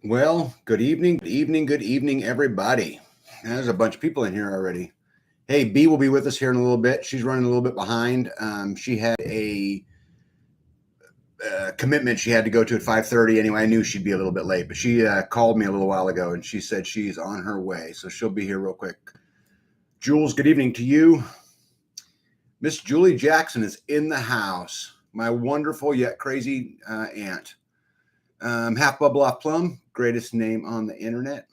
Well, good evening, everybody. There's a bunch of people in here already. Hey, B will be with us here in a little bit. She's running a little bit behind. She had a commitment she had to go to at 5:30. Anyway, I knew she'd be a little bit late, but she called me a little while ago and she said she's on her way, so she'll be here real quick. Jules, good evening to you. Miss Julie Jackson is in the house. My wonderful yet crazy aunt. Half Bubble Off Plum, greatest name on the internet.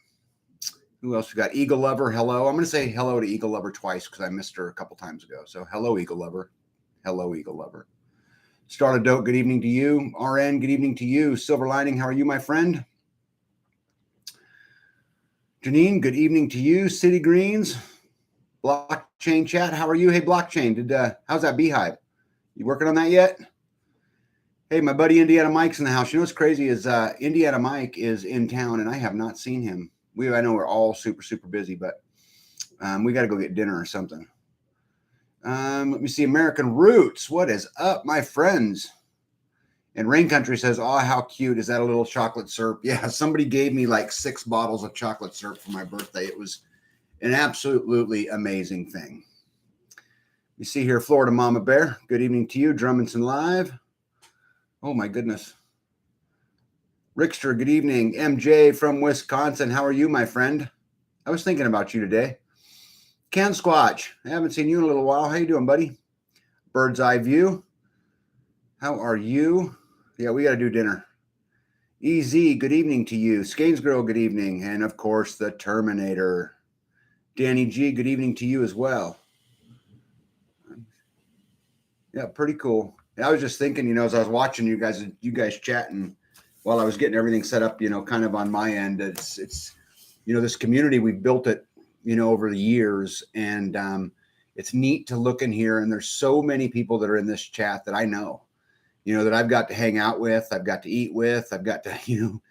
Who else we got? Eagle Lover, hello. I'm going to say hello to Eagle Lover twice because I missed her a couple times ago. So hello, Eagle Lover. Hello, Eagle Lover. Started Dope, good evening to you. RN, good evening to you. Silver Lining, how are you, my friend? Janine, good evening to you. City Greens, Blockchain Chat, how are you? Hey, Blockchain, how's that beehive? You working on that yet? Hey, my buddy Indiana Mike's in the house. You know what's crazy is Indiana Mike is in town and I have not seen him. I know we're all super busy, but we got to go get dinner or something. Let me see. American Roots, what is up, my friends? And Rain Country says, oh, how cute. Is that a little chocolate syrup? Yeah, somebody gave me like 6 bottles of chocolate syrup for my birthday. It was an absolutely amazing thing. You see here, Florida Mama Bear, good evening to you. Drummondson Live. Oh, my goodness. Rickster, good evening. MJ from Wisconsin. How are you, my friend? I was thinking about you today. Ken Squatch, I haven't seen you in a little while. How you doing, buddy? Bird's Eye View. How are you? Yeah, we got to do dinner. EZ, good evening to you. Skanes Girl, good evening. And, of course, the Terminator. Danny G, good evening to you as well. Yeah, pretty cool. I was just thinking, as I was watching you guys chatting, while I was getting everything set up, kind of on my end, it's this community, we've built it, over the years, and it's neat to look in here, and there's so many people that are in this chat that I know, that I've got to hang out with, I've got to eat with, I've got to,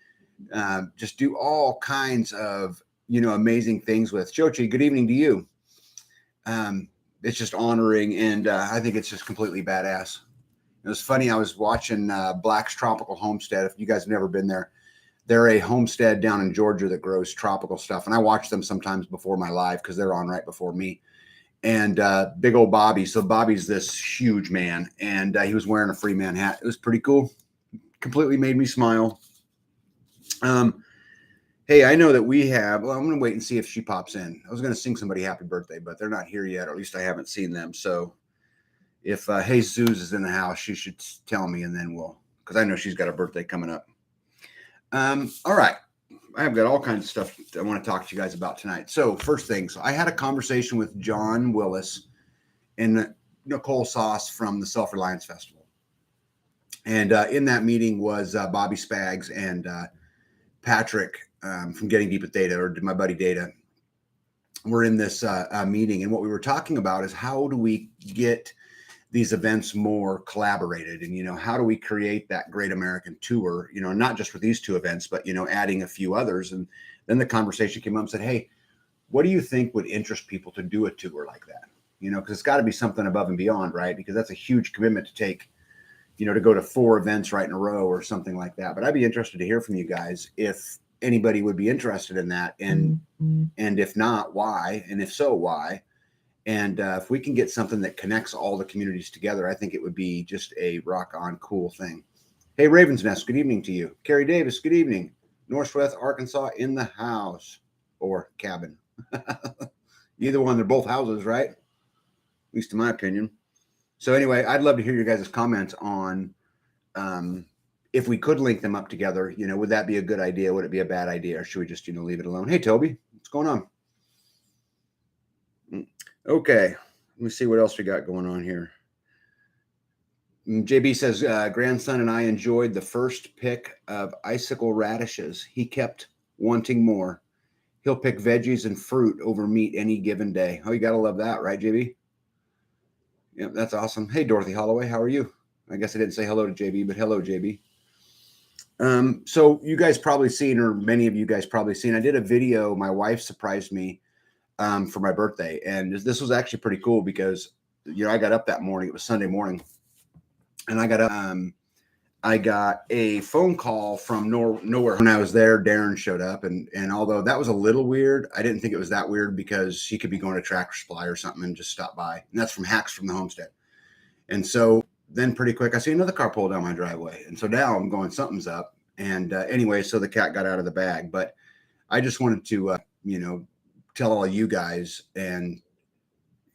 just do all kinds of, amazing things with. Chochi, good evening to you. It's just honoring, and I think it's just completely badass. It was funny. I was watching Black's Tropical Homestead. If you guys have never been there, they're a homestead down in Georgia that grows tropical stuff. And I watch them sometimes before my live because they're on right before me. And big old Bobby. So Bobby's this huge man, and he was wearing a free man hat. It was pretty cool. Completely made me smile. Hey, I know that we have. Well, I'm going to wait and see if she pops in. I was going to sing somebody happy birthday, but they're not here yet, or at least I haven't seen them. So if Jesus is in the house, she should tell me, and then because I know she's got a birthday coming up. All right. I've got all kinds of stuff I want to talk to you guys about tonight. So first things, I had a conversation with John Willis and Nicole Sauce from the Self-Reliance Festival. And in that meeting was Bobby Spags and Patrick from Getting Deep with Data, or my buddy Data. We're in this meeting, and what we were talking about is how do we get these events more collaborated, and how do we create that Great American Tour, not just for these 2 events, but adding a few others. And then the conversation came up and said, hey, what do you think would interest people to do a tour like that? Because it's got to be something above and beyond, right? Because that's a huge commitment to take, to go to 4 events right in a row or something like that. But I'd be interested to hear from you guys if anybody would be interested in that, and if not, why, and if so, why. And if we can get something that connects all the communities together, I think it would be just a rock-on cool thing. Hey, Raven's Nest, good evening to you. Carrie Davis, good evening. Northwest Arkansas in the house, or cabin. Either one, they're both houses, right? At least in my opinion. So anyway, I'd love to hear your guys' comments on if we could link them up together. Would that be a good idea? Would it be a bad idea? Or should we just, leave it alone? Hey, Toby, what's going on? Okay, let me see what else we got going on here. JB says, grandson and I enjoyed the first pick of icicle radishes. He kept wanting more. He'll pick veggies and fruit over meat any given day. Oh, you got to love that, right, JB? Yep, that's awesome. Hey, Dorothy Holloway, how are you? I guess I didn't say hello to JB, but hello, JB. So you guys probably seen, or many of you guys probably seen, I did a video. My wife surprised me for my birthday. And this was actually pretty cool because, I got up that morning. It was Sunday morning. And I got up. I got a phone call from nowhere. When I was there, Darren showed up, and although that was a little weird, I didn't think it was that weird because he could be going to Tractor Supply or something and just stop by. And that's from Hacks from the Homestead. And so then pretty quick, I see another car pull down my driveway. And so now I'm going, something's up. And anyway, so the cat got out of the bag. But I just wanted to, tell all you guys, and,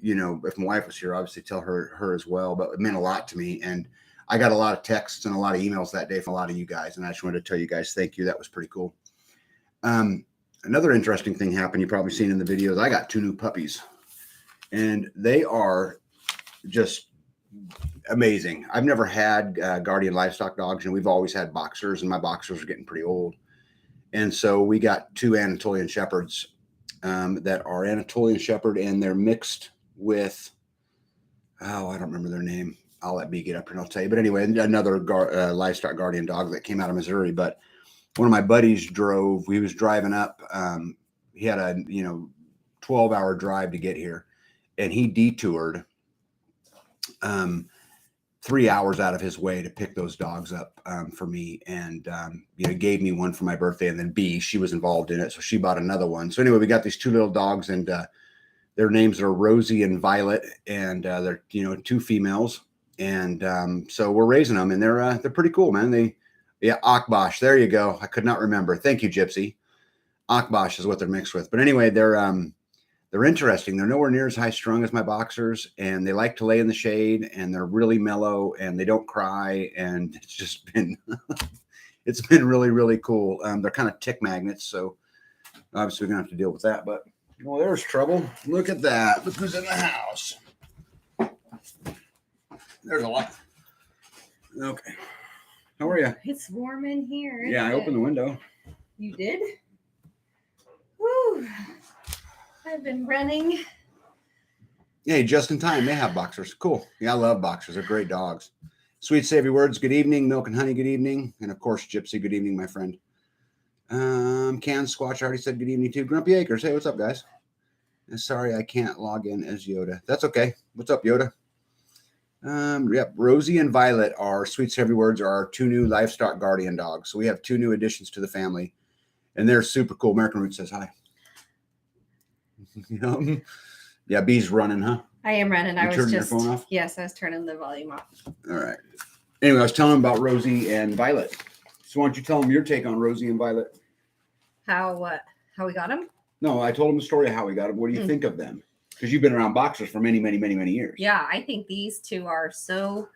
if my wife was here, obviously tell her as well. But it meant a lot to me. And I got a lot of texts and a lot of emails that day from a lot of you guys. And I just wanted to tell you guys, thank you. That was pretty cool. Another interesting thing happened. You've probably seen in the videos. I got 2 new puppies. And they are just amazing. I've never had guardian livestock dogs, and we've always had boxers, and my boxers are getting pretty old. And so we got 2 Anatolian Shepherds that are Anatolian Shepherd, and they're mixed with, I don't remember their name. I'll let B get up here and I'll tell you. But anyway, another livestock guardian dog that came out of Missouri. But one of my buddies he was driving up. He had a 12-hour drive to get here, and he detoured 3 hours out of his way to pick those dogs up for me, and gave me one for my birthday. And then B, she was involved in it, so she bought another one. So anyway, we got these 2 little dogs, and their names are Rosie and Violet, and they're 2 females. And so we're raising them, and they're pretty cool, man. Akbash, there you go. I could not remember. Thank you, Gypsy. Akbash is what they're mixed with. But anyway, they're interesting. They're nowhere near as high strung as my boxers, and they like to lay in the shade, and they're really mellow, and they don't cry. And it's just been, it's been really, really cool. They're kind of tick magnets. So obviously we're gonna have to deal with that, but there's trouble. Look at that. Look who's in the house. There's a lot. Okay. How are you? It's warm in here. Yeah, I opened the window. You did? Woo. I've been running. Hey, just in time. They have boxers. Cool. Yeah, I love boxers. They're great dogs. Sweet Savvy Words, good evening. Milk and Honey, good evening. And of course, Gypsy, good evening, my friend. Can Squatch already said good evening too. Grumpy Acres. Hey, what's up, guys? Sorry, I can't log in as Yoda. That's okay. What's up, Yoda? Yep. Rosie and Violet are Sweet Savvy Words, are our 2 new livestock guardian dogs. So we have 2 new additions to the family, and they're super cool. American Root says hi. Yeah, B's running, huh? I am running. I was just your phone off? Yes, I was turning the volume off. All right. Anyway, I was telling them about Rosie and Violet. So why don't you tell them your take on Rosie and Violet? How we got them? No, I told them the story of how we got them. What do you think of them? Because you've been around boxers for many, many, many, many years. Yeah, I think these 2 are so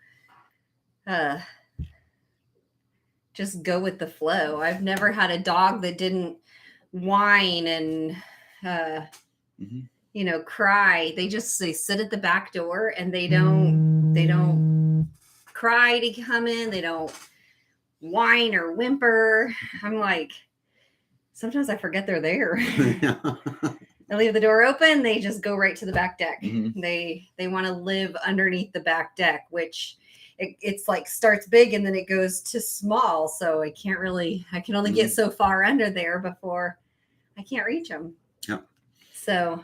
just go with the flow. I've never had a dog that didn't whine and cry. They sit at the back door, and they don't cry to come in. They don't whine or whimper. I'm like, sometimes I forget they're there. I leave the door open. They just go right to the back deck. Mm-hmm. They want to live underneath the back deck, which it's like starts big and then it goes to small. So I can only get so far under there before I can't reach them. Yeah. So.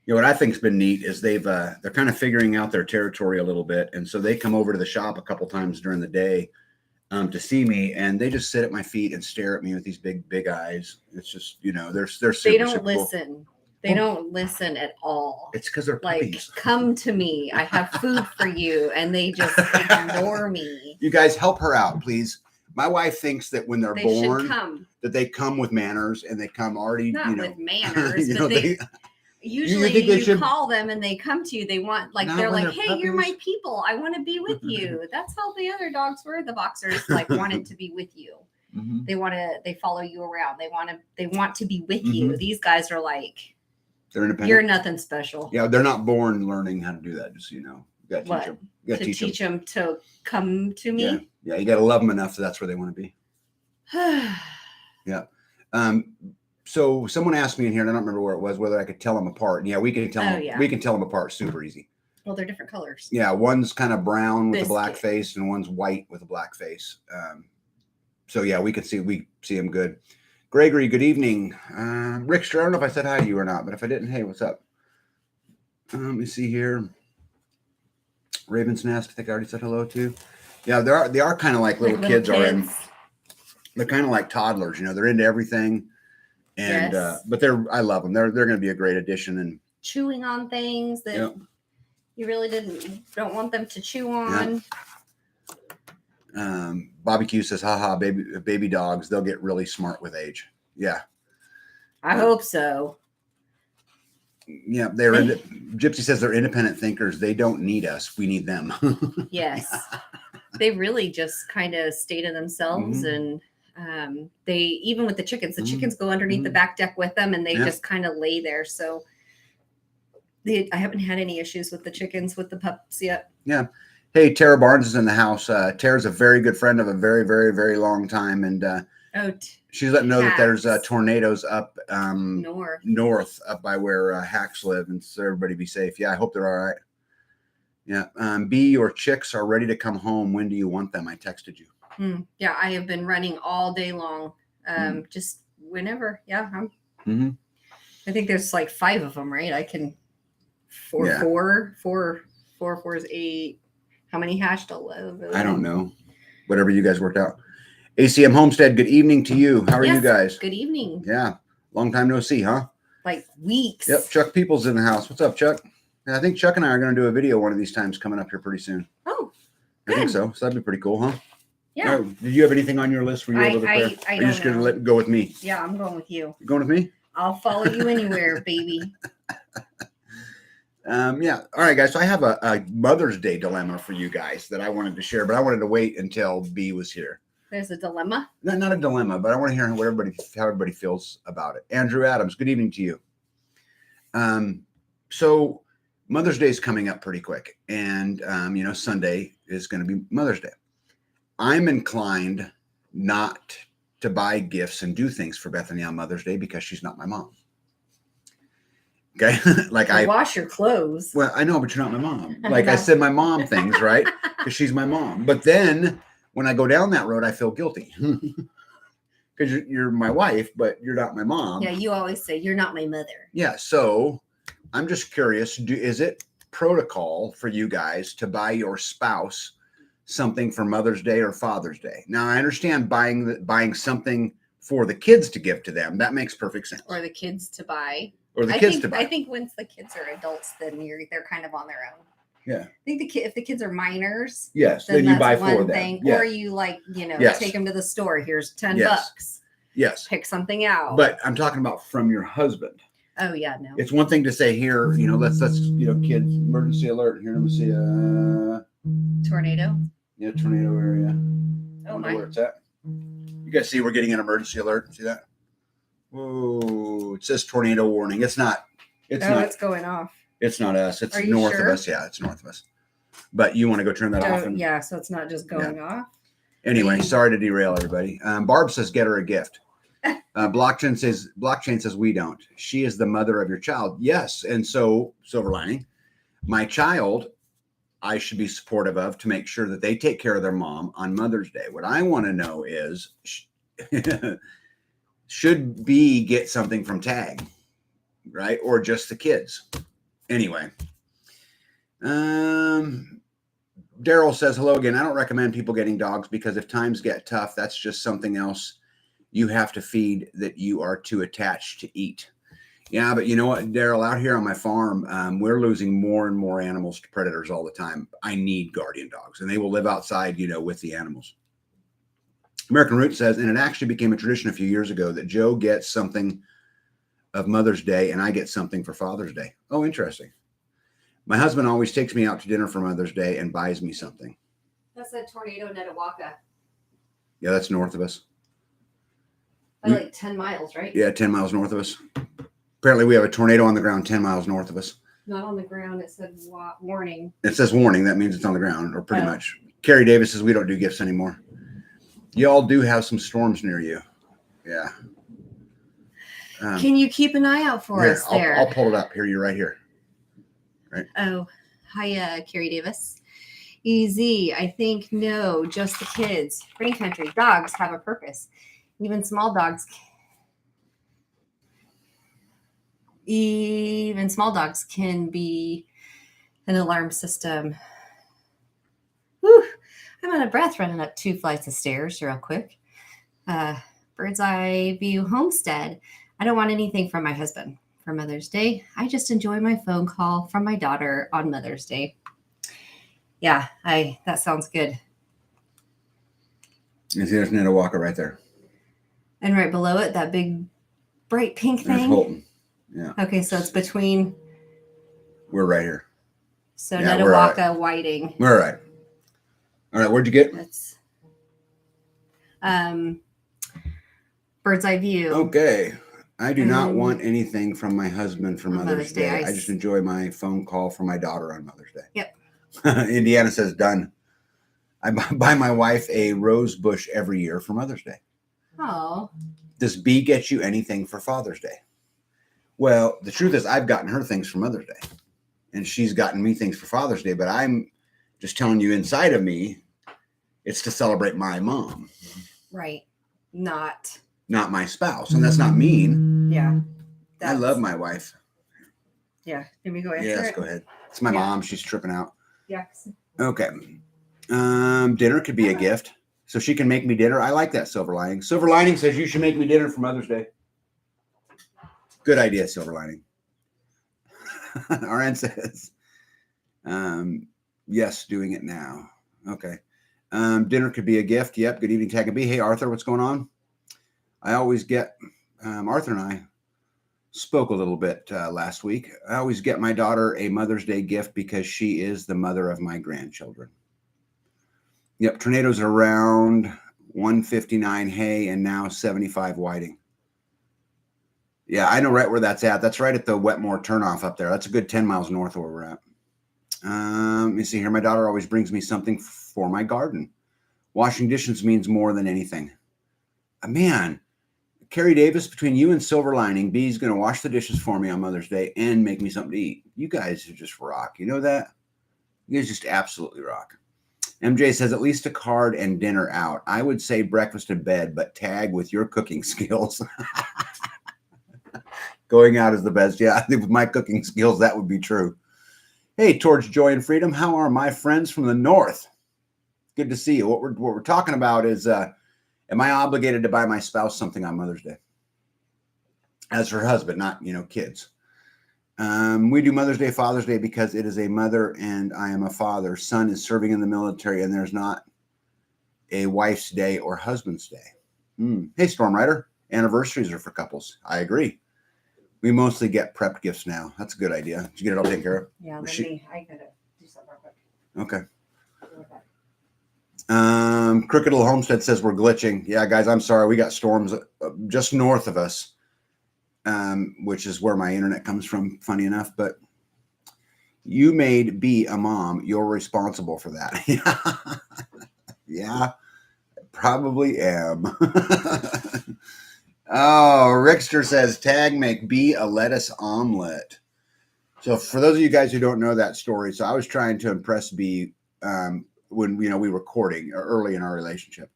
Yeah, what I think's been neat is they're kind of figuring out their territory a little bit, and so they come over to the shop a couple times during the day to see me, and they just sit at my feet and stare at me with these big eyes. It's just they're super, they don't super listen. Cool. They don't listen at all. It's because they're puppies. Like, come to me. I have food for you, and they just ignore me. You guys help her out, please. My wife thinks that when they're born, that they come with manners, and they come already, not with manners, but they usually you call them and they come to you. They want, they're like, hey, puppies. You're my people. I want to be with you. That's how the other dogs were. The boxers wanted to be with you. Mm-hmm. They follow you around. They want to be with you. These guys are like, they're independent. You're nothing special. Yeah, they're not born learning how to do that. Just so you know, you got to teach them. You got to teach them to come to me. Yeah, you got to love them enough so that's where they want to be. Yeah. So someone asked me in here, and I don't remember where it was, whether I could tell them apart. And yeah, we can tell them. Yeah. We can tell them apart super easy. Well, they're different colors. Yeah, one's kind of brown with a black face, and one's white with a black face. So yeah, we see them good. Gregory, good evening. Rickster, I don't know if I said hi to you or not, but if I didn't, hey, what's up? Let me see here. Raven's Nest, I think I already said hello to. Yeah, they are kind of like little Like kids are in. kids. They're kind of like toddlers, you know. They're into everything, and Yes. but I love them. They're going to be a great addition. And Chewing on things that Yep. you really don't want them to chew Yeah. on. Bobby Q says, haha, baby dogs, they'll get really smart with age. Yeah. I hope so. Yeah, Gypsy says they're independent thinkers. They don't need us. We need them. Yes. They really just kind of stay to themselves. Mhm. And they, even with the chickens Mhm. chickens go underneath the Mhm. back deck with them, and they Yeah. just kind of lay there. So I haven't had any issues with the chickens with the pups yet. Yeah. Hey, Tara Barnes is in the house. Tara's a very good friend of a very, very, very long time. And she's letting know that there's tornadoes up north up by where Hacks live, and so everybody be safe. Yeah, I hope they're all right. Yeah. B, your chicks are ready to come home. When do you want them? I texted you. Yeah, I have been running all day long. Just whenever. Yeah. I think there's like 5 of them, right? I can four is 8. How many hashed? 11. I don't know. Whatever you guys worked out. ACM Homestead, good evening to you. How are you guys? Good evening. Yeah. Long time no see, huh? Like weeks. Yep. Chuck Peoples in the house. What's up, Chuck? I think Chuck and I are going to do a video one of these times coming up here pretty soon. Oh, good. I think so. So that'd be pretty cool, huh? Yeah. Did you have anything on your list? Were you able to I are you just going to let go with me? Yeah, I'm going with you. You going with me? I'll follow you anywhere, baby. Yeah. All right, guys. So I have a Mother's Day dilemma for you guys that I wanted to share, but I wanted to wait until B was here. There's a dilemma? Not a dilemma, but I want to hear how everybody feels about it. Andrew Adams, good evening to you. So Mother's Day is coming up pretty quick, and Sunday is going to be Mother's Day. I'm inclined not to buy gifts and do things for Bethany on Mother's Day because she's not my mom. Okay. Like I wash your clothes. Well, I know, but you're not my mom. Like I said, my mom things, right? Because she's my mom. But then when I go down that road, I feel guilty because you're my wife, but you're not my mom. Yeah. You always say you're not my mother. Yeah. So I'm just curious. Is it protocol for you guys to buy your spouse something for Mother's Day or Father's Day? Now I understand buying something for the kids to give to them. That makes perfect sense. Or the kids to buy. I think once the kids are adults, then they're kind of on their own. Yeah. I think if the kids are minors, yes, then you buy for them. Yes. Or you take them to the store. Here's $10. Yes. Pick something out. But I'm talking about from your husband. Oh yeah, no. It's one thing to say here, let's kids, emergency alert. Here, let me see tornado. Yeah, tornado area. Oh my. Where it's at. You guys see we're getting an emergency alert. See that? Whoa! It says tornado warning. It's not. It's going off. It's not us. It's north of us. Yeah, it's north of us. But you want to go turn that off? Yeah, so it's not just going off. Anyway, sorry to derail everybody. Barb says get her a gift. Blockchain says we don't. She is the mother of your child. Yes, and so silver lining, my child, I should be supportive of to make sure that they take care of their mom on Mother's Day. What I want to know is. Should B get something from Tag, right? Or just the kids? Anyway. Daryl says, hello again. I don't recommend people getting dogs because if times get tough, that's just something else you have to feed that you are too attached to eat. Yeah, but you know what, Daryl, out here on my farm, we're losing more and more animals to predators all the time. I need guardian dogs, and they will live outside, with the animals. American Root says, and it actually became a tradition a few years ago that Joe gets something of Mother's Day and I get something for Father's Day. Oh, interesting. My husband always takes me out to dinner for Mother's Day and buys me something. That's a tornado Netawaka. Yeah, that's north of us. Like 10 miles, right? Yeah, 10 miles north of us. Apparently we have a tornado on the ground 10 miles north of us. Not on the ground. It said warning. It says warning. That means it's on the ground, or pretty much. Carrie Davis says we don't do gifts anymore. Y'all do have some storms near you. Yeah. Can you keep an eye out for us there? I'll pull it up. Here, you're right here. Right. Oh, hi, Carrie Davis. Easy. I think no, just the kids. Green country. Dogs have a purpose. Even small dogs can be an alarm system. Whew. I'm out of breath running up 2 flights of stairs real quick. Bird's Eye View Homestead. I don't want anything from my husband for Mother's Day. I just enjoy my phone call from my daughter on Mother's Day. Yeah, that sounds good. You see, there's Netta Walker right there. And right below it, that big bright pink There's thing. Holton. Yeah. Okay, so it's between. We're right here. So Yeah, Netawaka Whiting. We're all right. All right, where'd you get? That's Bird's Eye View. Okay. I do not want anything from my husband for Mother's Day. I just enjoy my phone call from my daughter on Mother's Day. Yep. Indiana says done. I buy my wife a rose bush every year for Mother's Day. Oh. Does B get you anything for Father's Day? Well, the truth is I've gotten her things for Mother's Day. And she's gotten me things for Father's Day. But I'm just telling you, inside of me, it's to celebrate my mom. Right. Not my spouse. And that's not mean. Yeah. I love my wife. Yeah. Can we go answer Yes, it? go ahead. It's my mom. She's tripping out. Yeah. Okay. Dinner could be a gift. So she can make me dinner. I like that, Silver Lining. Silver Lining says you should make me dinner for Mother's Day. Good idea, Silver Lining. RN says, yes, doing it now. Okay. Dinner could be a gift. Yep. Good evening, Tag and B. Hey, Arthur, what's going on? I always get, Arthur and I spoke a little bit last week. I always get my daughter a Mother's Day gift because she is the mother of my grandchildren. Yep. Tornadoes around 159 hay and now 75 whiting. Yeah, I know right where that's at. That's right at the Wetmore turnoff up there. That's a good 10 miles north of where we're at. Let me see here. My daughter always brings me something for my garden. Washing dishes means more than anything. Man, Carrie Davis, between you and Silver Lining, B's going to wash the dishes for me on Mother's Day and make me something to eat. You guys are just rock. You know that? You guys just absolutely rock. MJ says at least a card and dinner out. I would say breakfast and bed, but tag with your cooking skills. Going out is the best. Yeah, I think with my cooking skills, that would be true. Hey, Towards Joy and Freedom, how are my friends from the north? Good to see you. What we're talking about is, am I obligated to buy my spouse something on Mother's Day? As her husband, not, kids. We do Mother's Day, Father's Day because it is a mother and I am a father. Son is serving in the military and there's not a wife's day or husband's day. Hey, Storm Rider, anniversaries are for couples. I agree. We mostly get prepped gifts now. That's a good idea. Did you get it all taken care of? Yeah, I gotta do something real quick. Okay. Crooked Little Homestead says we're glitching. Yeah, guys, I'm sorry. We got storms just north of us, which is where my internet comes from, funny enough. But you made B a mom. You're responsible for that. Yeah, probably am. Oh, Rickster says, tag make B a lettuce omelet. So for those of you guys who don't know that story, so I was trying to impress B when we were courting early in our relationship.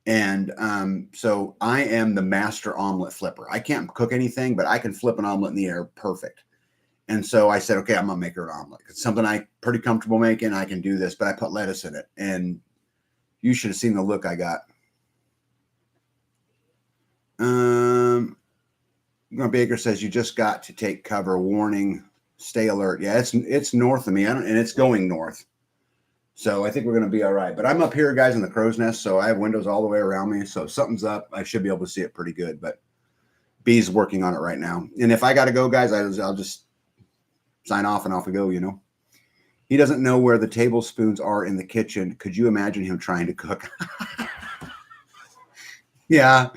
And so I am the master omelet flipper. I can't cook anything, but I can flip an omelet in the air perfect. And so I said, okay, I'm going to make her an omelet. It's something I'm pretty comfortable making. I can do this, but I put lettuce in it. And you should have seen the look I got. Baker says you just got to take cover. Warning, stay alert. Yeah, it's north of me, and it's going north. So I think we're going to be all right. But I'm up here, guys, in the crow's nest, so I have windows all the way around me. So if something's up, I should be able to see it pretty good. But B's working on it right now. And if I got to go, guys, I'll just sign off and off we go. He doesn't know where the tablespoons are in the kitchen. Could you imagine him trying to cook? Yeah.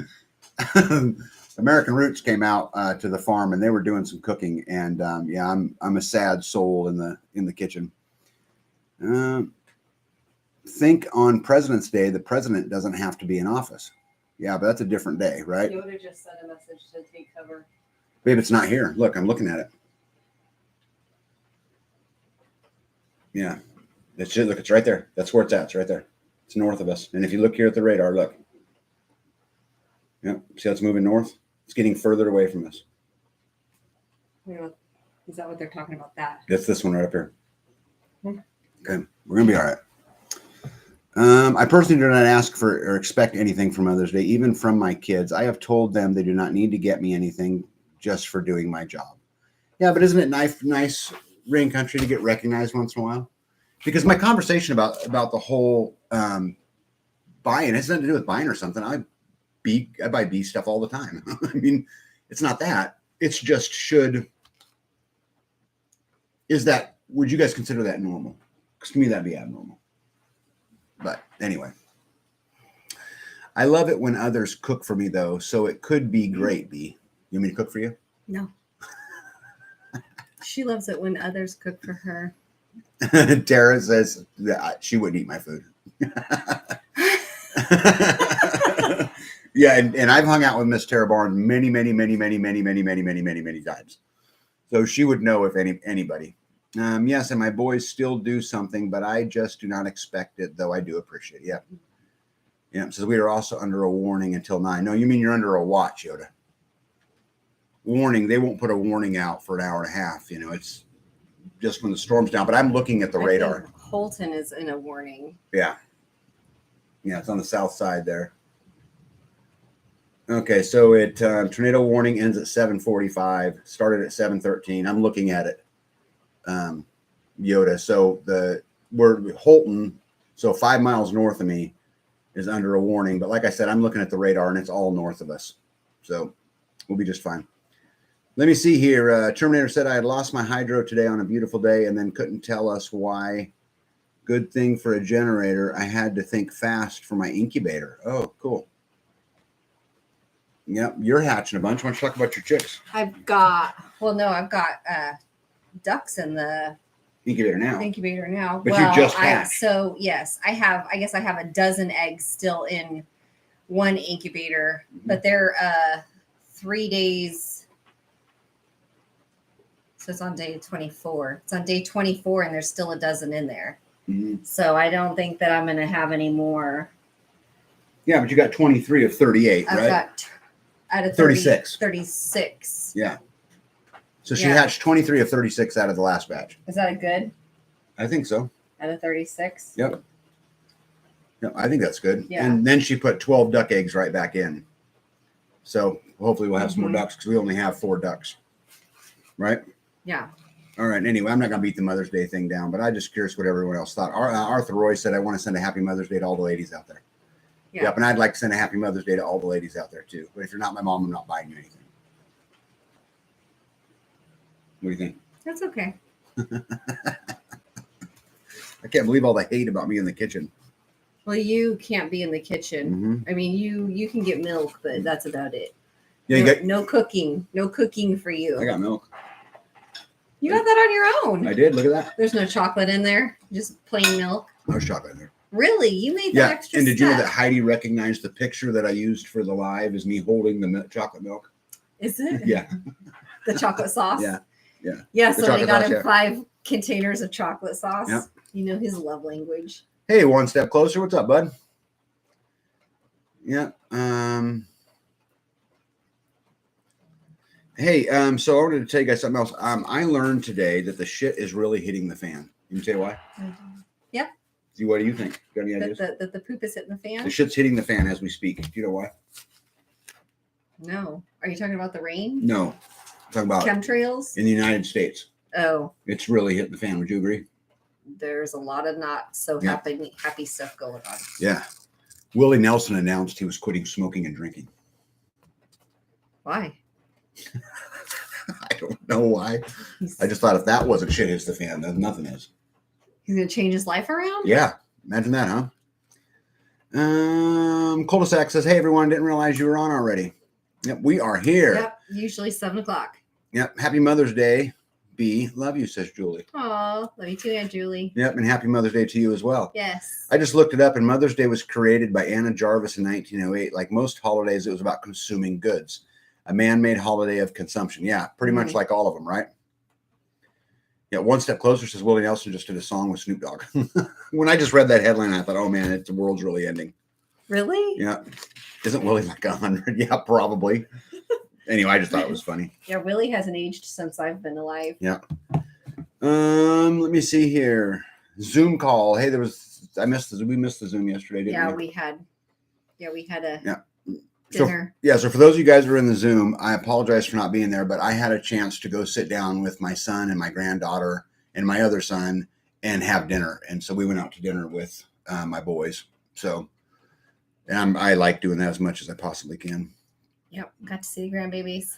American Roots came out to the farm and they were doing some cooking, and yeah, I'm a sad soul in the kitchen. Think on President's Day, the president doesn't have to be in office. Yeah, but that's a different day, right? You would have just sent a message to take cover. Babe, it's not here. Look, I'm looking at it. Yeah, that's it. Look, it's right there. That's where it's at. It's right there. It's north of us. And if you look here at the radar, look. Yep. See how it's moving north? It's getting further away from us. Is that what they're talking about? That? That's this one right up here. Okay. We're going to be all right. I personally do not ask for or expect anything for Mother's Day, even from my kids. I have told them they do not need to get me anything just for doing my job. Yeah, but isn't it nice rain country to get recognized once in a while? Because my conversation about the whole buying has nothing to do with buying or something. I buy bee stuff all the time. I mean, it's not that. It's just would you guys consider that normal? Because to me, that'd be abnormal. But anyway, I love it when others cook for me, though. So it could be great, Bee. You want me to cook for you? No. She loves it when others cook for her. Tara says that she wouldn't eat my food. Yeah, and I've hung out with Miss Tara Barnes many times. So she would know if anybody. Yes, and my boys still do something, but I just do not expect it, though I do appreciate it. Yeah. Yeah, says we are also under a warning until 9. No, you mean you're under a watch, Yoda. Warning, they won't put a warning out for an hour and a half. You know, it's just when the storm's down. But I'm looking at the radar. Holton is in a warning. Yeah. Yeah, it's on the south side there. Okay, so tornado warning ends at 7:45, started at 7:13. I'm looking at it, Yoda. So we're Holton, so 5 miles north of me, is under a warning. But like I said, I'm looking at the radar, and it's all north of us. So we'll be just fine. Let me see here. Terminator said I had lost my hydro today on a beautiful day and then couldn't tell us why. Good thing for a generator. I had to think fast for my incubator. Oh, cool. Yep, you're hatching a bunch. Why don't you talk about your chicks? I've got ducks in the incubator now. But you just hatched. Yes, I guess I have a dozen eggs still in one incubator, but they're 3 days. So it's on day 24. It's on day 24, and there's still a dozen in there. Mm-hmm. So I don't think that I'm going to have any more. Yeah, but you got 23 of 38, right? I've got out of 36. 36. Yeah. So she hatched 23 of 36 out of the last batch. Is that a good? I think so. Out of 36? Yep. Yep, I think that's good. Yeah. And then she put 12 duck eggs right back in. So hopefully we'll have some more ducks because we only have 4 ducks. Right? Yeah. All right. Anyway, I'm not going to beat the Mother's Day thing down, but I'm just curious what everyone else thought. Arthur Roy said, I want to send a happy Mother's Day to all the ladies out there. Yeah. Yep. And I'd like to send a happy Mother's Day to all the ladies out there, too. But if you're not my mom, I'm not buying you anything. What do you think? That's okay. I can't believe all the hate about me in the kitchen. Well, you can't be in the kitchen. Mm-hmm. I mean, you can get milk, but that's about it. Yeah, no cooking. No cooking for you. I got milk. You got that on your own. I did. Look at that. There's no chocolate in there. Just plain milk. There's chocolate in there. Really? You made that extra and did you know that Heidi recognized the picture that I used for the live as me holding the chocolate milk? Is it? Yeah. The chocolate sauce? Yeah. Yeah. Yeah, so they got him 5 containers of chocolate sauce. Yep. You know his love language. Hey, one step closer. What's up, bud? Yeah. Hey, so I wanted to tell you guys something else. I learned today that the shit is really hitting the fan. You can tell you why? Yep. What do you think? Got any ideas? That the poop is hitting the fan? The shit's hitting the fan as we speak. Do you know why? No. Are you talking about the rain? No. I'm talking about chemtrails? In the United States. Oh. It's really hitting the fan. Would you agree? There's a lot of not so happy stuff going on. Yeah. Willie Nelson announced he was quitting smoking and drinking. Why? I don't know why. I just thought if that wasn't shit hits the fan, then nothing is. He's going to change his life around? Yeah. Imagine that, huh? Cul-de-sac says, hey, everyone, didn't realize you were on already. Yep, we are here. Yep, usually 7 o'clock. Yep, happy Mother's Day, B. Love you, says Julie. Aw, love you too, Aunt Julie. Yep, and happy Mother's Day to you as well. Yes. I just looked it up, and Mother's Day was created by Anna Jarvis in 1908. Like most holidays, it was about consuming goods. A man-made holiday of consumption. Yeah, pretty much like all of them, right? Yeah, one step closer, says Willie Nelson just did a song with Snoop Dogg. When I just read that headline, I thought, oh, man, the world's really ending. Really? Yeah. Isn't Willie like 100? Yeah, probably. Anyway, I just thought it was funny. Yeah, Willie hasn't aged since I've been alive. Yeah. Let me see here. Zoom call. Hey, there was We missed the Zoom yesterday, didn't Yeah, we? we had a Yeah. dinner. So for those of you guys who are in the Zoom, I apologize for not being there, but I had a chance to go sit down with my son and my granddaughter and my other son and have dinner. And so we went out to dinner with my boys. So and I like doing that as much as I possibly can. Yep, got to see the grandbabies.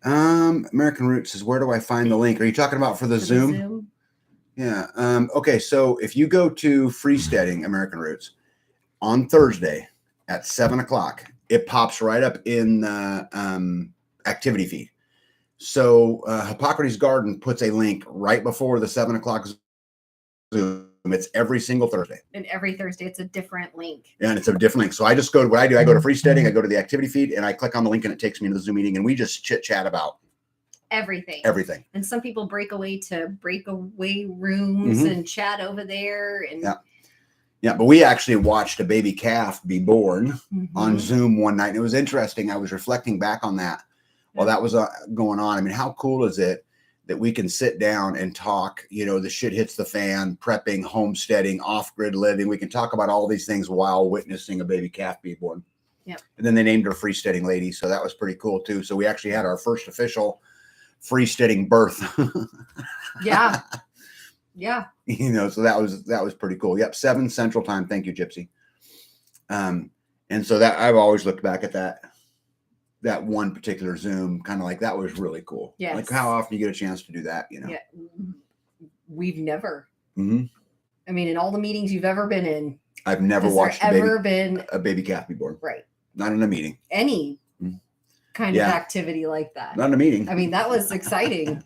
American Roots says, where do I find the link? Are you talking about for the Zoom? Yeah. Okay. So if you go to Freesteading American Roots on Thursday at 7:00, it pops right up in the activity feed. So Hippocrates Garden puts a link right before the 7:00 Zoom. It's every single Thursday. And every Thursday, it's a different link. Yeah, and it's a different link. So I just go to what I do. I go to Freesteading, I go to the activity feed, and I click on the link, and it takes me to the Zoom meeting, and we just chit chat about everything. And some people break away to breakaway rooms and chat over there. And yeah, but we actually watched a baby calf be born on Zoom one night, and it was interesting. I was reflecting back on that while that was going on. I mean, how cool is it that we can sit down and talk, the shit hits the fan, prepping, homesteading, off-grid living. We can talk about all these things while witnessing a baby calf be born. Yep. And then they named her Freesteading Lady. So that was pretty cool too. So we actually had our first official freesteading birth. Yeah. Yeah. So that was pretty cool. Yep. 7 Central Time. Thank you, Gypsy. And so that I've always looked back at that one particular Zoom, kind of like that was really cool. Yes. Like how often you get a chance to do that, Yeah. We've never. Mm-hmm. I mean, in all the meetings you've ever been in, I've never watched been a baby calf be born. Right. Not in a meeting. Any kind of activity like that. Not in a meeting. I mean, that was exciting.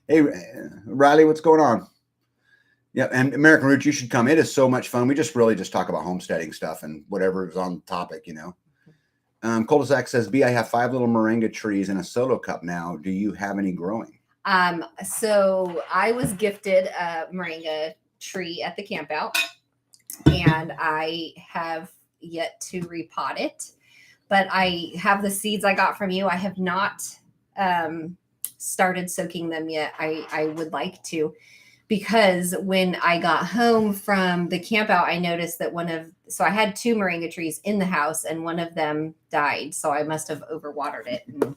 Hey, Riley, what's going on? Yeah, and American Roots, you should come. It is so much fun. We just talk about homesteading stuff and whatever is on the topic, Cul-de-sac says, B, I have 5 little moringa trees in a solo cup now. Do you have any growing? So I was gifted a moringa tree at the camp out, and I have yet to repot it, but I have the seeds I got from you. I have not started soaking them yet. I would like to, because when I got home from the camp out, I noticed that so I had 2 moringa trees in the house, and one of them died. So I must have overwatered it and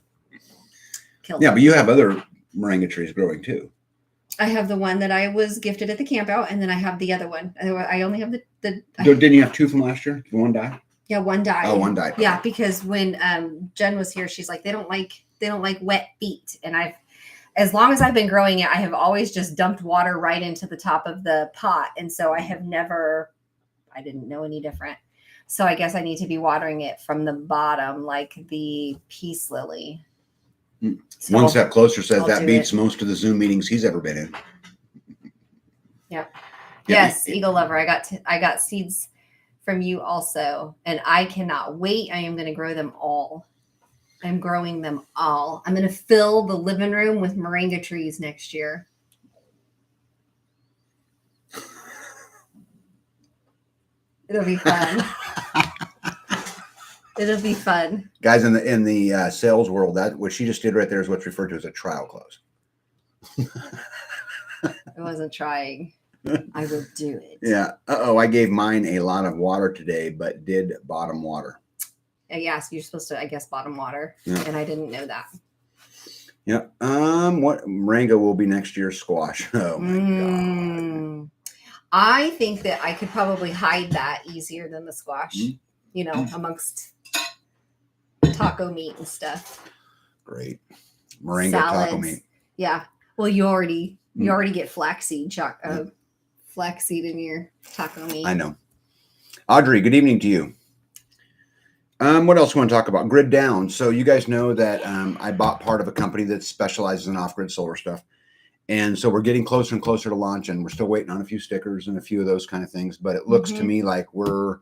killed it. But you have other moringa trees growing too. I have the one that I was gifted at the camp out, and then I have the other one. I only have Didn't you have 2 from last year? One died? Yeah, one died. Oh, one died. Yeah, because when Jen was here, she's like, they don't like wet feet. And as long as I've been growing it, I have always just dumped water right into the top of the pot. And so I didn't know any different. So I guess I need to be watering it from the bottom, like the peace lily. So One step closer says I'll that beats most of the Zoom meetings he's ever been in. Yeah. Yes, Eagle Lover. I got seeds from you also, and I cannot wait. I am going to grow them all. I'm growing them all. I'm going to fill the living room with moringa trees next year. It'll be fun. It'll be fun. Guys, in the sales world, that what she just did right there is what's referred to as a trial close. I wasn't trying. I will do it. Yeah. I gave mine a lot of water today, but did bottom water. Yes, you're supposed to, I guess, bottom water. Yeah. And I didn't know that. Yeah. What moringa will be next year's squash? Oh my God. I think that I could probably hide that easier than the squash, amongst taco meat and stuff. Great. Moringa Salads. Taco meat. Yeah. Well, you already get flaxseed in your taco meat. I know. Audrey, good evening to you. What else do you want to talk about? Grid down. So you guys know that I bought part of a company that specializes in off-grid solar stuff. And so we're getting closer and closer to launch, and we're still waiting on a few stickers and a few of those kind of things. But it looks to me like we're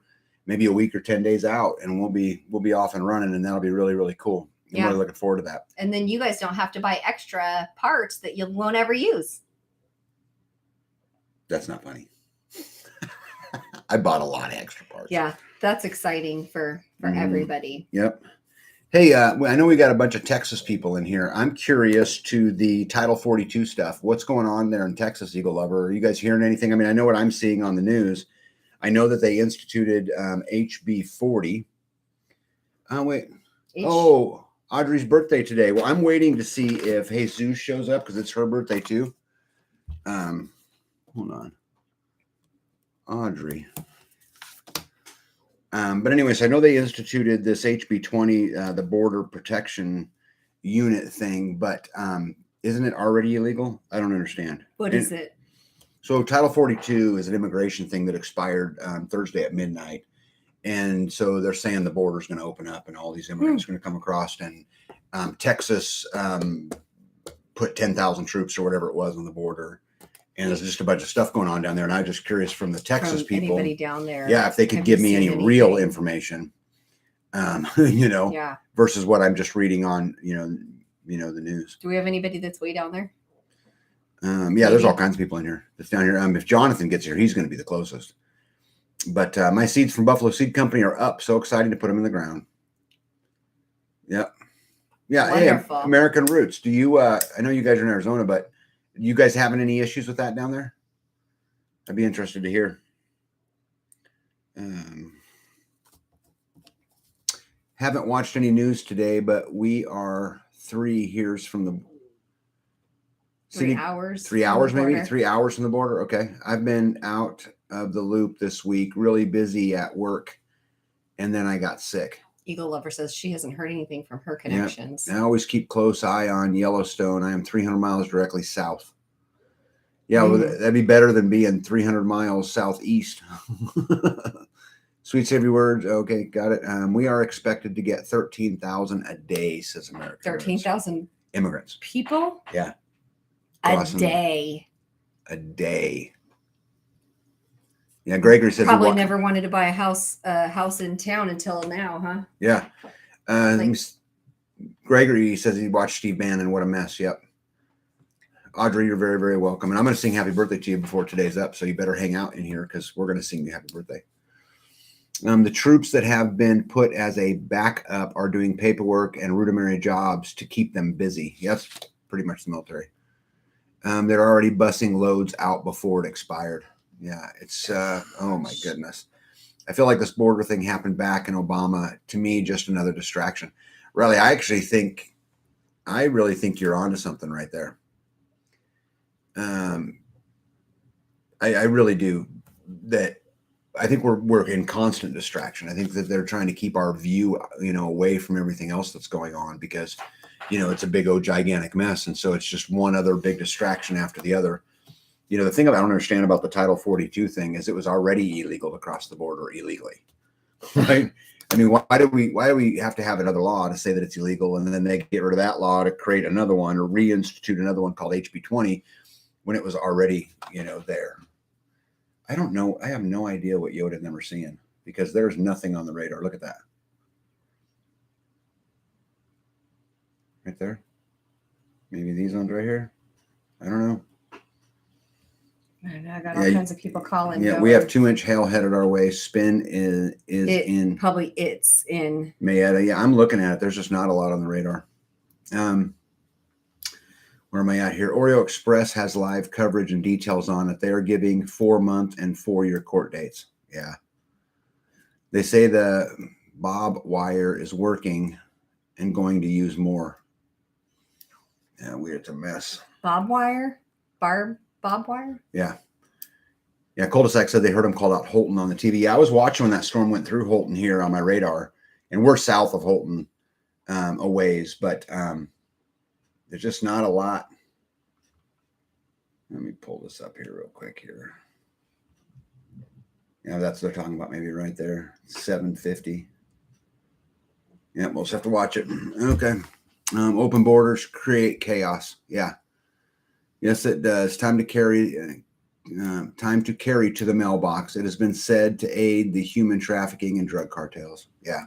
maybe a week or 10 days out, and we'll be off and running, and that'll be really, really cool. I'm really looking forward to that. And then you guys don't have to buy extra parts that you won't ever use. That's not funny. I bought a lot of extra parts. Yeah, that's exciting for everybody. Yep. Hey, I know we got a bunch of Texas people in here. I'm curious to the Title 42 stuff. What's going on there in Texas, Eagle Lover? Are you guys hearing anything? I mean, I know what I'm seeing on the news. I know that they instituted HB 40. Oh, wait. Oh, Audrey's birthday today. Well, I'm waiting to see if Jesus shows up because it's her birthday too. Hold on. Audrey. But anyways, I know they instituted this HB 20, the border protection unit thing, but isn't it already illegal? I don't understand. What is it? So Title 42 is an immigration thing that expired Thursday at midnight. And so they're saying the border is going to open up and all these immigrants are going to come across. And Texas put 10,000 troops or whatever it was on the border. And there's just a bunch of stuff going on down there. And I'm just curious from the Texas people. Anybody down there? Yeah, if they could give me any real information, yeah, versus what I'm just reading on, the news. Do we have anybody that's way down there? Yeah, there's all kinds of people in here that's down here. If Jonathan gets here, he's going to be the closest. But my seeds from Buffalo Seed Company are up. So exciting to put them in the ground. Yep. Yeah. Wonderful. Hey, American Roots. Do you, I know you guys are in Arizona, but you guys having any issues with that down there? I'd be interested to hear. Haven't watched any news today, but we are 3 years from the city. 3 hours. 3 hours, maybe 3 hours from the border. Okay. I've been out of the loop this week, really busy at work. And then I got sick. Eagle Lover says she hasn't heard anything from her connections. I always keep close eye on Yellowstone. I am 300 miles directly south. Yeah, well, that'd be better than being 300 miles southeast. Sweet Savory Words. Okay, got it. We are expected to get 13,000 a day, says America. 13,000 immigrants. People? Yeah. A day. A day. Yeah, Gregory says probably never wanted to buy a house in town until now, huh? Yeah. Gregory says he watched Steve Bannon. What a mess. Yep. Audrey, you're very, very welcome. And I'm going to sing happy birthday to you before today's up. So you better hang out in here because we're going to sing you happy birthday. The troops that have been put as a backup are doing paperwork and rudimentary jobs to keep them busy. Yes, pretty much the military. They're already busing loads out before it expired. Yeah, it's, oh my goodness. I feel like this border thing happened back in Obama. To me, just another distraction. Really, I really think you're onto something right there. I really do. That I think we're in constant distraction. I think that they're trying to keep our view, away from everything else that's going on because, it's a big old gigantic mess. And so it's just one other big distraction after the other. The thing I don't understand about the Title 42 thing is it was already illegal to cross the border illegally, right? I mean, why do we have to have another law to say that it's illegal, and then they get rid of that law to create another one or reinstitute another one called HB 20 when it was already, there? I don't know. I have no idea what Yoda and them are seeing because there's nothing on the radar. Look at that. Right there. Maybe these ones right here. I don't know. I got all kinds of people calling. Yeah, we have 2-inch hail headed our way. Spin is in. Probably it's in Mayetta. Yeah, I'm looking at it. There's just not a lot on the radar. Where am I at here? Oreo Express has live coverage and details on it. They are giving 4-month and 4-year court dates. Yeah. They say the bob wire is working and going to use more. Yeah, it's a mess. Bob wire? Bob wire? Yeah. Yeah, Cul-de-sac said they heard him call out Holton on the TV. Yeah, I was watching when that storm went through Holton here on my radar. And we're south of Holton a ways, but there's just not a lot. Let me pull this up here real quick here. Yeah, that's what they're talking about, maybe right there. 750. Yeah, we'll just have to watch it. Okay. Open borders create chaos. Yeah. Yes, it does. Time to carry to the mailbox. It has been said to aid the human trafficking and drug cartels. Yeah.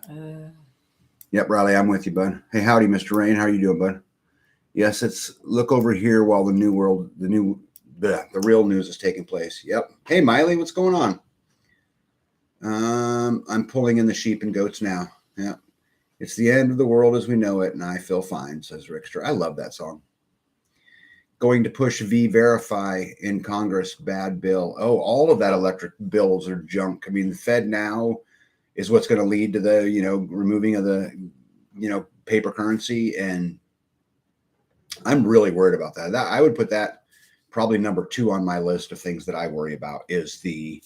Yep, Riley, I'm with you, bud. Hey, howdy, Mr. Rain. How are you doing, bud? Yes, it's look over here while the real news is taking place. Yep. Hey, Miley, what's going on? I'm pulling in the sheep and goats now. Yeah. It's the end of the world as we know it, and I feel fine, says Rickster. I love that song. Going to push verify in Congress, bad bill. Oh, all of that electric bills are junk. I mean, the Fed now is what's going to lead to the, removing of the, paper currency. And I'm really worried about that. I would put that probably number 2 on my list of things that I worry about is the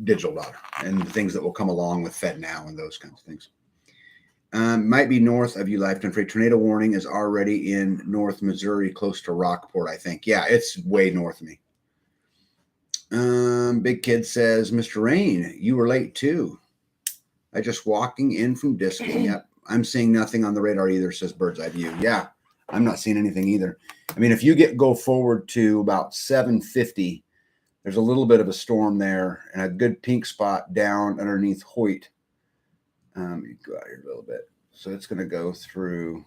digital dollar and the things that will come along with Fed now and those kinds of things. Might be north of you, Lifetime Freight. Tornado warning is already in North Missouri, close to Rockport, I think. Yeah, it's way north of me. Big Kid says, Mr. Rain, you were late too. I just walking in from Diskin. Yep. I'm seeing nothing on the radar either, says Bird's Eye View. Yeah, I'm not seeing anything either. I mean, if you go forward to about 750, there's a little bit of a storm there and a good pink spot down underneath Hoyt. You go out here a little bit. So it's going to go through.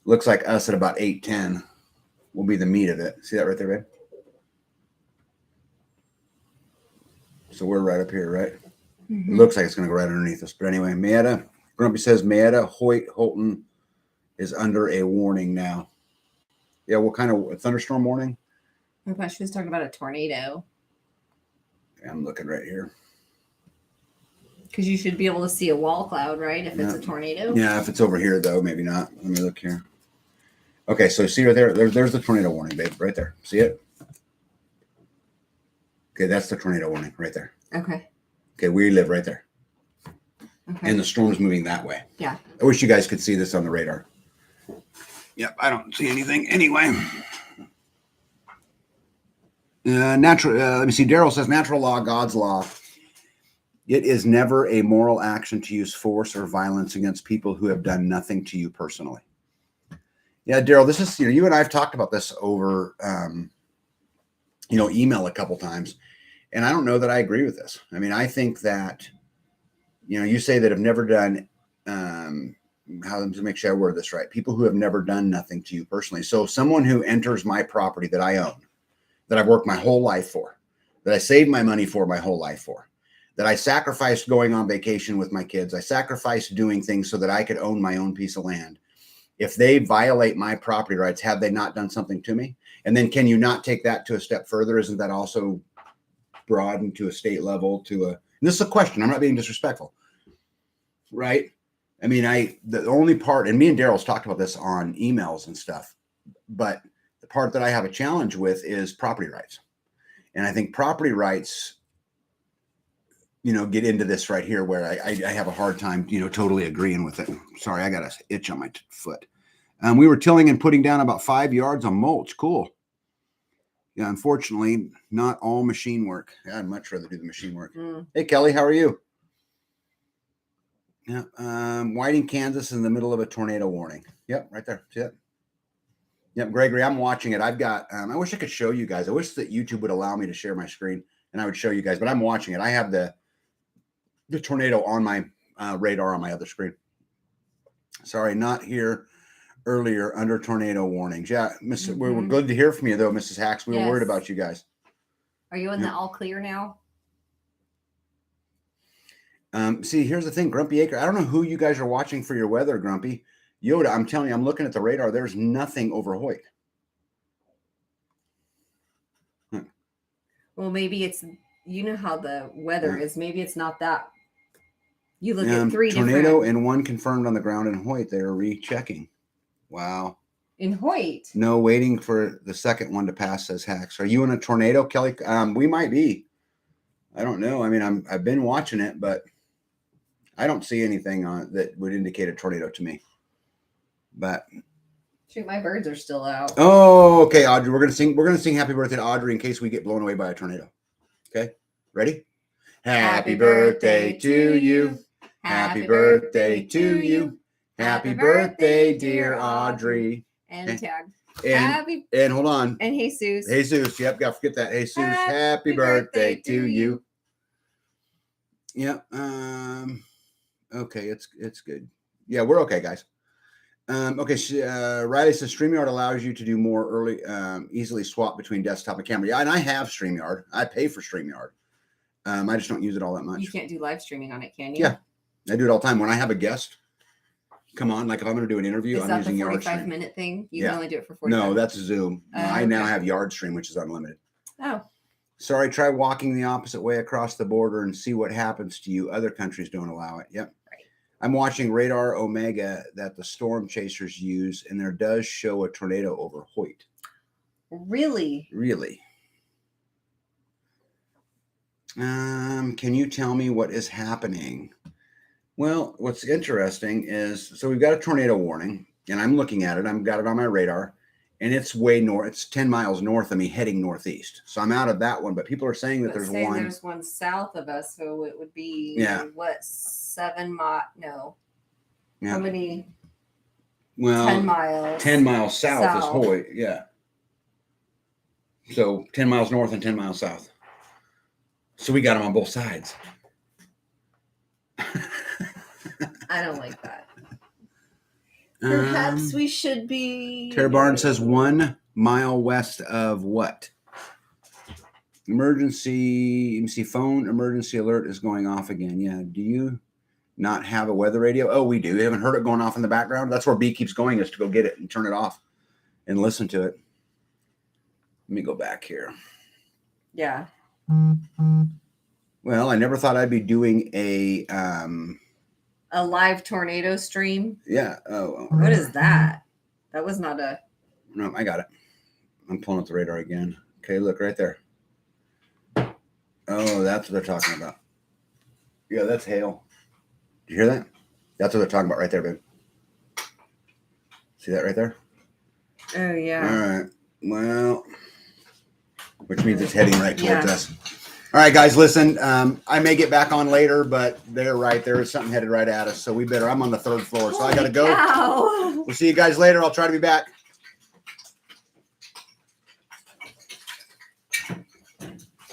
Looks like us at about 810 will be the meat of it. See that right there, babe? So we're right up here, right? Mm-hmm. It looks like it's going to go right underneath us. But anyway, Grumpy says Mayetta, Hoyt, Holton is under a warning now. Yeah, what kind of thunderstorm warning? I thought she was talking about a tornado. Yeah, I'm looking right here. Because you should be able to see a wall cloud, right? If it's a tornado. Yeah, if it's over here, though, maybe not. Let me look here. Okay, so see right there? There's the tornado warning, babe, right there. See it? Okay, that's the tornado warning right there. Okay. Okay, we live right there. Okay. And the storm's moving that way. Yeah. I wish you guys could see this on the radar. Yep, I don't see anything. Anyway. Let me see. Daryl says, natural law, God's law. It is never a moral action to use force or violence against people who have done nothing to you personally. Yeah, Daryl, this is, you and I have talked about this over, email a couple times. And I don't know that I agree with this. I mean, I think that, you say that have never done, how to make sure I word this right, people who have never done nothing to you personally. So someone who enters my property that I own, that I've worked my whole life for, that I saved my money for my whole life for, that I sacrificed going on vacation with my kids. I sacrificed doing things so that I could own my own piece of land. If they violate my property rights, have they not done something to me? And then can you not take that to a step further? Isn't that also broadened to a state level and this is a question. I'm not being disrespectful, right? I mean, the only part, and me and Daryl's talked about this on emails and stuff, but the part that I have a challenge with is property rights. And I think property rights, get into this right here where I have a hard time, totally agreeing with it. Sorry, I got an itch on my foot. We were tilling and putting down about 5 yards of mulch. Cool. Yeah, unfortunately, not all machine work. Yeah, I'd much rather do the machine work. Hey, Kelly, how are you? Yeah, Whiting, Kansas, in the middle of a tornado warning. Yep, right there. See that? Yep, Gregory, I'm watching it. I've got, I wish I could show you guys. I wish that YouTube would allow me to share my screen and I would show you guys, but I'm watching it. I have the tornado on my radar on my other screen. Sorry, not here earlier under tornado warnings. Yeah, we were good to hear from you, though, Mrs. Hacks. We were worried about you guys. Are you in the all clear now? See, here's the thing, Grumpy Acre. I don't know who you guys are watching for your weather, Grumpy. Yoda, I'm telling you, I'm looking at the radar. There's nothing over Hoyt. Well, maybe it's, how the weather is. Maybe it's not that. You look at 3 tornado and 1 confirmed on the ground in Hoyt. They're rechecking. Wow. In Hoyt? No, waiting for the second one to pass, says Hacks. Are you in a tornado, Kelly? We might be. I don't know. I mean, I've been watching it, but I don't see anything on that would indicate a tornado to me. But shoot, my birds are still out. Oh, okay, Audrey. We're gonna sing happy birthday to Audrey in case we get blown away by a tornado. Okay? Ready? Happy birthday to you. Happy birthday to you. Happy birthday, dear Audrey. And tag. And hold on. And Jesus. Jesus. Yep, gotta forget that. Jesus. Happy birthday to you. Yep. Okay, it's good. Yeah, we're okay, guys. Okay, Riley says StreamYard allows you to do more early, easily swap between desktop and camera. Yeah, and I have StreamYard. I pay for StreamYard. I just don't use it all that much. You can't do live streaming on it, can you? Yeah. I do it all the time when I have a guest come on. Like if I'm going to do an interview, Is I'm that the using 45-minute thing? You Yeah. can only do it for 45. No, that's Zoom. I now have Yardstream, which is unlimited. Oh. Sorry, try walking the opposite way across the border and see what happens to you. Other countries don't allow it. Yep. Right. I'm watching Radar Omega that the storm chasers use, and there does show a tornado over Hoyt. Really? Really? Can you tell me what is happening? Well, what's interesting is, so we've got a tornado warning, and I'm looking at it. I've got it on my radar, and it's way north. It's 10 miles north of me, heading northeast. So I'm out of that one, but people are saying that there's one. There's one south of us, so it would be what 7 miles? No. Yeah. How many? Well, 10 miles. 10 miles south is Hoyt. Yeah. So 10 miles north and 10 miles south. So we got them on both sides. I don't like that. Perhaps we should be. Tara Barnes says 1 mile west of what? Emergency. Let me see. Phone emergency alert is going off again. Yeah. Do you not have a weather radio? Oh, we do. You haven't heard it going off in the background? That's where B keeps going, is to go get it and turn it off and listen to it. Let me go back here. Yeah. Well, I never thought I'd be doing a live tornado stream. Yeah. Oh. What is that? That was not a. No, I got it. I'm pulling up the radar again. Okay, look right there. Oh, that's what they're talking about. Yeah, that's hail. Did you hear that? That's what they're talking about right there, babe. See that right there? Oh, yeah. All right. Well, which means it's heading right towards us. All right, guys, listen, I may get back on later, but they're right. There is something headed right at us. So I'm on the 3rd floor. So I got to go. Cow. We'll see you guys later. I'll try to be back.